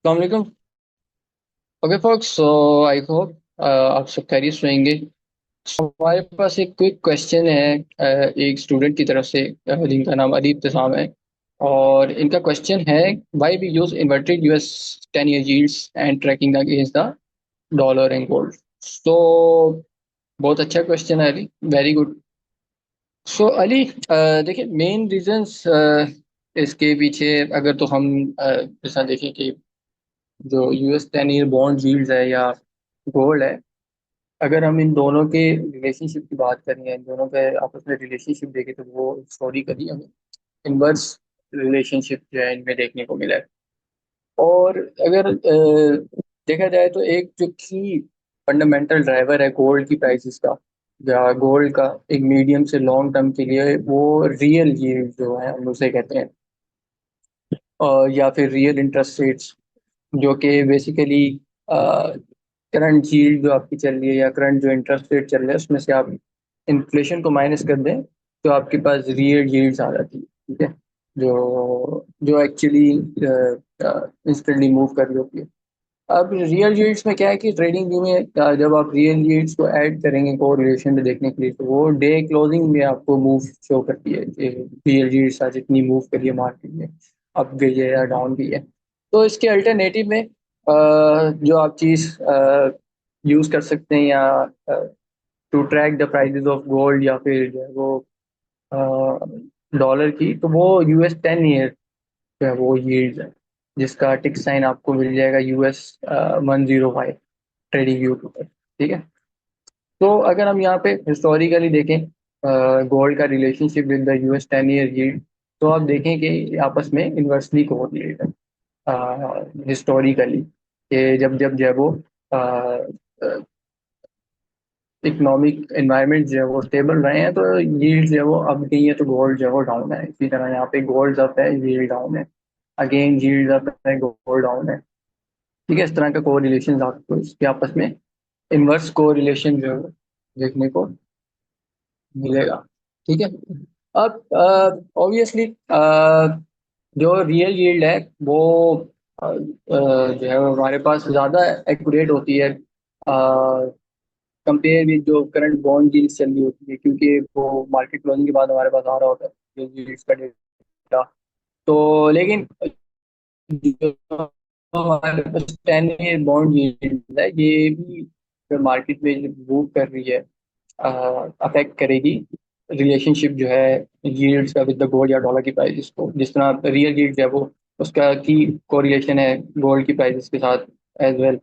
अस्सलाम। Okay folks, so I hope आप सब खैरियत से होंगे। हमारे पास एक क्विक क्वेश्चन है एक स्टूडेंट की तरफ से, जिनका नाम अली इब्तिसाम है। और इनका क्वेश्चन है, why we use inverted US 10 year yields and tracking against the dollar and gold. So बहुत अच्छा क्वेश्चन है Ali, very good. So Ali, देखिए मेन रीजंस इसके पीछे, अगर तो हम जैसा देखें कि जो यूएस 10 ईयर बॉन्ड यील्ड्स है या गोल्ड है, अगर हम इन दोनों के रिलेशनशिप की बात करें, इन दोनों के आपस में रिलेशनशिप देखें, तो वो हिस्टोरिकली हमें इनवर्स रिलेशनशिप जो है इनमें देखने को मिला है। और अगर देखा जाए तो एक जो की फंडामेंटल ड्राइवर है गोल्ड की प्राइसेस का या गोल्ड का एक मीडियम से लॉन्ग टर्म के लिए, वो रियल यील्ड जो है हम उसे कहते हैं, या फिर रियल इंटरेस्ट रेट्स, जो कि बेसिकली करंट यील्ड जो आपकी चल रही है या करंट जो इंटरेस्ट रेट चल रहा है उसमें से आप इन्फ्लेशन को माइनस कर दें तो आपके पास रियल यील्ड्स आ जाती है। ठीक है, जो जो एक्चुअली इंस्टेंटली मूव कर रही होती है। अब रियल यील्ड्स में क्या है कि ट्रेडिंग व्यू में जब आप रियल यील्ड्स को ऐड करेंगे कोरिलेशन में देखने के लिए, तो वो डे क्लोजिंग में आपको मूव शो करती है कि रियल यील्ड्स आज इतनी मूव करी है मार्केट में, अप गई है या डाउन गई है। तो इसके अल्टरनेटिव में जो आप चीज़ यूज़ कर सकते हैं या to track the prices of gold या फिर जो है वो डॉलर की, तो वो यूएस 10 ईयर जो है वो यील्ड है, जिसका टिक साइन आपको मिल जाएगा यूएस 105 ट्रेडिंग व्यू के ऊपर। ठीक है, तो अगर हम यहाँ पे हिस्टोरिकली देखें गोल्ड का relationship with the US 10 year yield, तो आप देखें कि आपस में इन्वर्सली कोरिलेट है हिस्टोरिकली, कि जब जब जो है वो इकोनॉमिक एनवायरनमेंट जो है वो स्टेबल रहे हैं, तो यील्ड जो है वो अप गई है तो गोल्ड जो है वो डाउन है। इसी तरह यहाँ पे गोल्ड अप है, यील्ड डाउन है, अगेन यील्ड अप है, गोल्ड डाउन है। ठीक है, इस तरह का को रिलेशन आपको इसके आपस में इनवर्स को रिलेशन जो है वो देखने को मिलेगा। ठीक है, अब ऑब्वियसली जो रियल यील्ड है वो जो है वो हमारे पास ज़्यादा एक्यूरेट होती है कंपेयर विद जो करंट बॉन्ड यील्ड्स चल रही होती है, क्योंकि वो मार्केट क्लोजिंग के बाद हमारे पास आ रहा होता है जो यील्ड्स का डेटा। तो लेकिन जो हमारे पास 10 ईयर बॉन्ड यील्ड है, ये भी मार्केट में मूव कर रही है, अफेक्ट करेगी रिलेशनशिप जो है यील्ड्स का विद द गोल्ड या डॉलर की प्राइसेस को। जिस तरह रियल यील्ड है वो उसका की कोरिलेशन है गोल्ड की प्राइसेस के साथ एज वेल।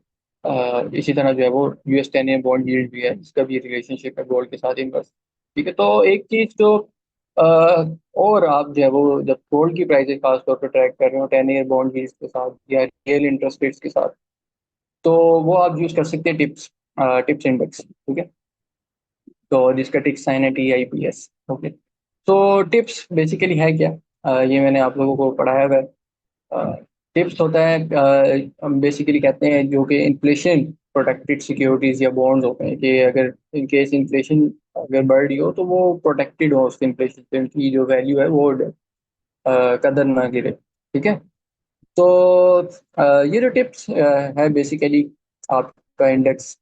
इसी तरह जो है वो यूएस 10 ईयर बॉन्ड यील्ड भी है, इसका भी रिलेशनशिप है गोल्ड के साथ इनवर्स। ठीक है, तो एक चीज जो और आप जो है वो जब गोल्ड की प्राइसेस खासतौर पर ट्रैक कर रहे हो 10 ईयर बॉन्ड यील्ड्स के साथ या रियल इंटरेस्ट रेट्स के साथ, तो वो आप यूज कर सकते हैं टिप्स, टिप्स इंडेक्स। ठीक है, तो जिसका टिक साइन है TIPS। ओके, तो टिप्स बेसिकली है क्या? ये मैंने आप लोगों को पढ़ाया हुआ है। टिप्स होता है, हम बेसिकली कहते हैं जो कि इन्फ्लेशन प्रोटेक्टेड सिक्योरिटीज या बॉन्ड्स होते हैं, कि अगर इन केस इन्फ्लेशन अगर बढ़ रही हो तो वो प्रोटेक्टेड हो, उस इन्फ्लेशन से उनकी जो वैल्यू है वो कदर ना गिरे। ठीक है, तो ये जो टिप्स है बेसिकली आपका इंडेक्स,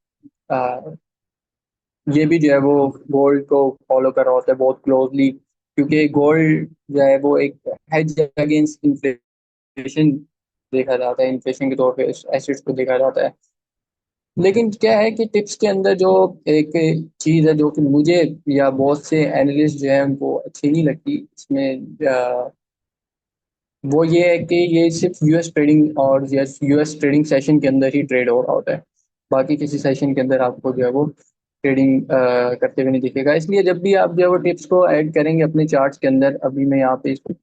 ये भी जो है वो गोल्ड को फॉलो कर रहा होता है बहुत क्लोजली, क्योंकि गोल्ड जो है वो एक हेज अगेंस्ट इन्फ्लेशन देखा जाता है, इन्फ्लेशन के तौर पे एसेट्स को देखा जाता है। लेकिन क्या है कि टिप्स के अंदर जो एक चीज़ है जो कि मुझे या बहुत से एनालिस्ट जो है उनको अच्छी नहीं लगती इसमें, वो ये है कि ये सिर्फ यूएस ट्रेडिंग और यूएस ट्रेडिंग सेशन के अंदर ही ट्रेड हो रहा होता है, बाकी किसी सेशन के अंदर आपको जो है वो ट्रेडिंग करते हुए नहीं दिखेगा। इसलिए जब भी आप जो है वो टिप्स को ऐड करेंगे अपने चार्ट्स के अंदर, अभी मैं यहाँ पे इसको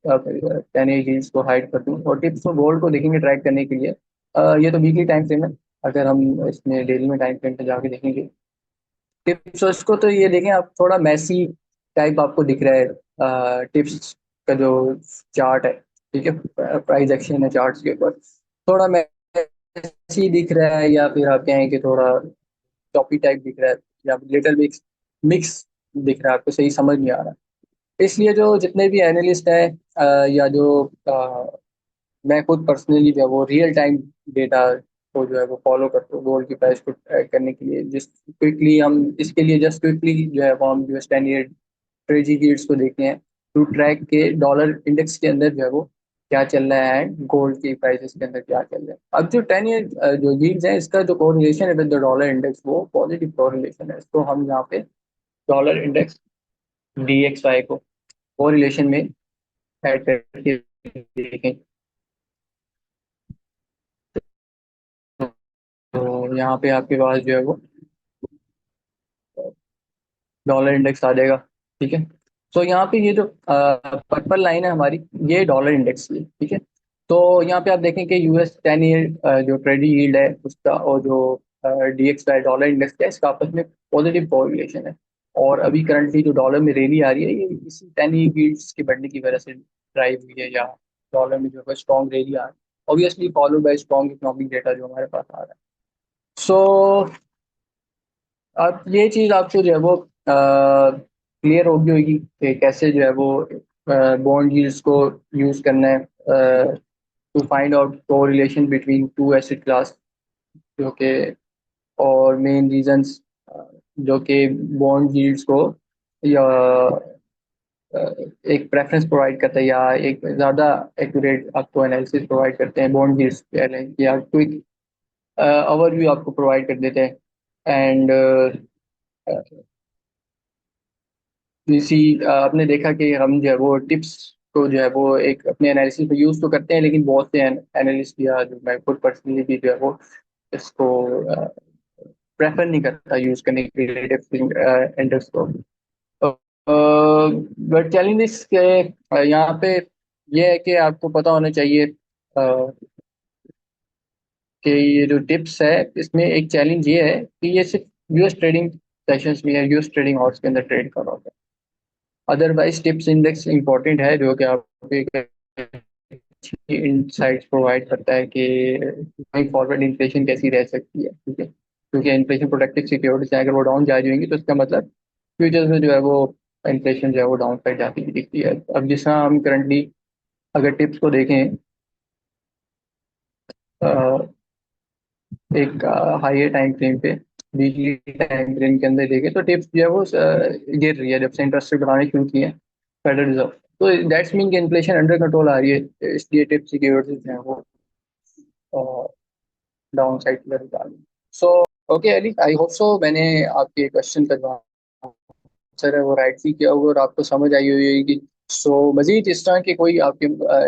10 एज को हाइड कर दूँ और टिप्स को गोल्ड को देखेंगे ट्रैक करने के लिए। ये तो वीकली टाइम फ्रेम है, अगर हम इसमें डेली में टाइम फ्रेम पे जाके देखेंगे टिप्स उसको, तो ये देखें आप थोड़ा मैसी टाइप आपको दिख रहा है टिप्स का जो चार्ट है। ठीक है, प्राइस एक्शन है चार्ट्स के ऊपर, थोड़ा मैसी दिख रहा है, या फिर आप कहें कि थोड़ा टॉपी टाइप दिख रहा है, या लिटिल मिक्स मिक्स दिख रहा है, आपको सही समझ नहीं आ रहा। इसलिए जो जितने भी एनालिस्ट हैं या जो मैं खुद पर्सनली जो है वो रियल टाइम डेटा को जो है वो फॉलो करते हूँ गोल्ड की प्राइस को ट्रैक करने के लिए। जिस क्विकली हम इसके लिए जस्ट क्विकली जो है वो हम US 10 ईयर ट्रेजरी यील्ड्स को देखते हैं टू ट्रैक के डॉलर इंडेक्स के अंदर जो है वो क्या चल रहा है, गोल्ड की प्राइसेस के अंदर क्या चल रहा है। अब जो 10 ईयर जो यील्ड्स है, इसका जो कोरिलेशन है विद द डॉलर इंडेक्स वो पॉजिटिव कोरिलेशन है। इसको हम यहाँ पे डॉलर इंडेक्स DXY को कोरिलेशन में ऐड करके देखें तो यहाँ पे आपके पास जो है वो डॉलर इंडेक्स आ जाएगा। ठीक है। तो यहाँ पे ये जो पर्पल लाइन है हमारी, ये डॉलर इंडेक्स की है, ठीक है। तो यहाँ पे आप देखें कि US 10 ईयर जो ट्रेजरी यील्ड है उसका और जो DXY डॉलर इंडेक्स का है, इसका आपस में पॉजिटिव कोरिलेशन है। और अभी करंटली जो डॉलर में रैली आ रही है, ये इसी 10 ईयर यील्ड्स के बढ़ने की वजह से ड्राइव हुई है, या डॉलर में जो है स्ट्रॉन्ग रैली आ रही है, obviously follow by strong economic data जो हमारे पास आ रहा है। सो अब ये चीज़ आपको जो है वो क्लियर होगी होगी कि कैसे जो है वो बॉन्ड यील्ड्स को यूज़ करना है to find out correlation between two asset class, जो कि और मेन रीजंस जो कि बॉन्ड यील्ड्स को या अ, एक प्रेफरेंस प्रोवाइड करता है या एक ज़्यादा एक्यूरेट आपको एनालिसिस प्रोवाइड करते हैं बॉन्ड यील्ड्स पहले, या क्विक ओवरव्यू आपको प्रोवाइड कर देते हैं। एंड इसी आपने देखा कि हम जो है वो टिप्स को जो है वो एक अपने एनालिसिस में यूज़ तो करते हैं, लेकिन बहुत से एनालिस्ट या जो मैं खुद पर्सनली भी जो है वो इसको प्रेफर नहीं करता यूज़ करने के लिए टिप्स इंडेक्स को। बट चैलेंजेस के यहाँ पे ये है कि आपको पता होना चाहिए कि ये जो टिप्स है इसमें एक चैलेंज ये है कि ये सिर्फ US ट्रेडिंग सेशंस में या US ट्रेडिंग हाउस के अंदर ट्रेड कर रहा होता है। अदरवाइज टिप्स इंडेक्स इंपॉर्टेंट है, जो कि आपको एक अच्छी इंसाइट्स प्रोवाइड करता है कि गोइंग फॉरवर्ड इन्फ्लेशन कैसी रह सकती है, ठीक है। क्योंकि इन्फ्लेशन प्रोटेक्टेड सिक्योरिटीज अगर वो डाउन जा जाएंगी तो इसका मतलब फ्यूचर्स में जो है वो इन्फ्लेशन जो है वो डाउन साइड जाती हुई दिखती है। अब जिस तरह हम करंटली अगर टिप्स को देखें एक हाइयर टाइम फ्रेम पे, वीकली टाइम फ्रेम के अंदर देखें तो टिप्स जो है वो गिर रही है जब से इंटरेस्ट रेट बढ़ाने शुरू किए हैं फेडरल रिजर्व। तो दैट्स मीन कि इन्फ्लेशन अंडर कंट्रोल आ रही है, इसलिए टिप्स सिक्योरिटीज जो है वो डाउन साइड की तरफ जा रही है। So okay Ali, I hope so मैंने आपके क्वेश्चन का जो आंसर है वो राइटली किया होगा और आपको समझ आई हुई होगी। सो मजीद इस तरह के कोई आपके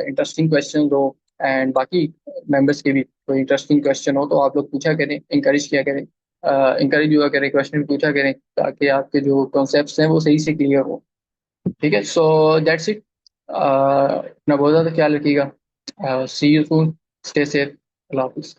इंटरेस्टिंग क्वेश्चन हो एंड बाकी मेंबर्स के भी कोई इंटरेस्टिंग क्वेश्चन हो तो आप लोग पूछा करें, इंकरेज किया करें, इंकरेज हुआ करें, क्वेश्चन पूछा करें ताकि आपके जो कॉन्सेप्ट्स हैं वो सही से क्लियर हो। ठीक है। So that's it. अपना बहुत ज़्यादा ख्याल रखिएगा। See you soon. Stay safe. अल्लाह हाफिज़।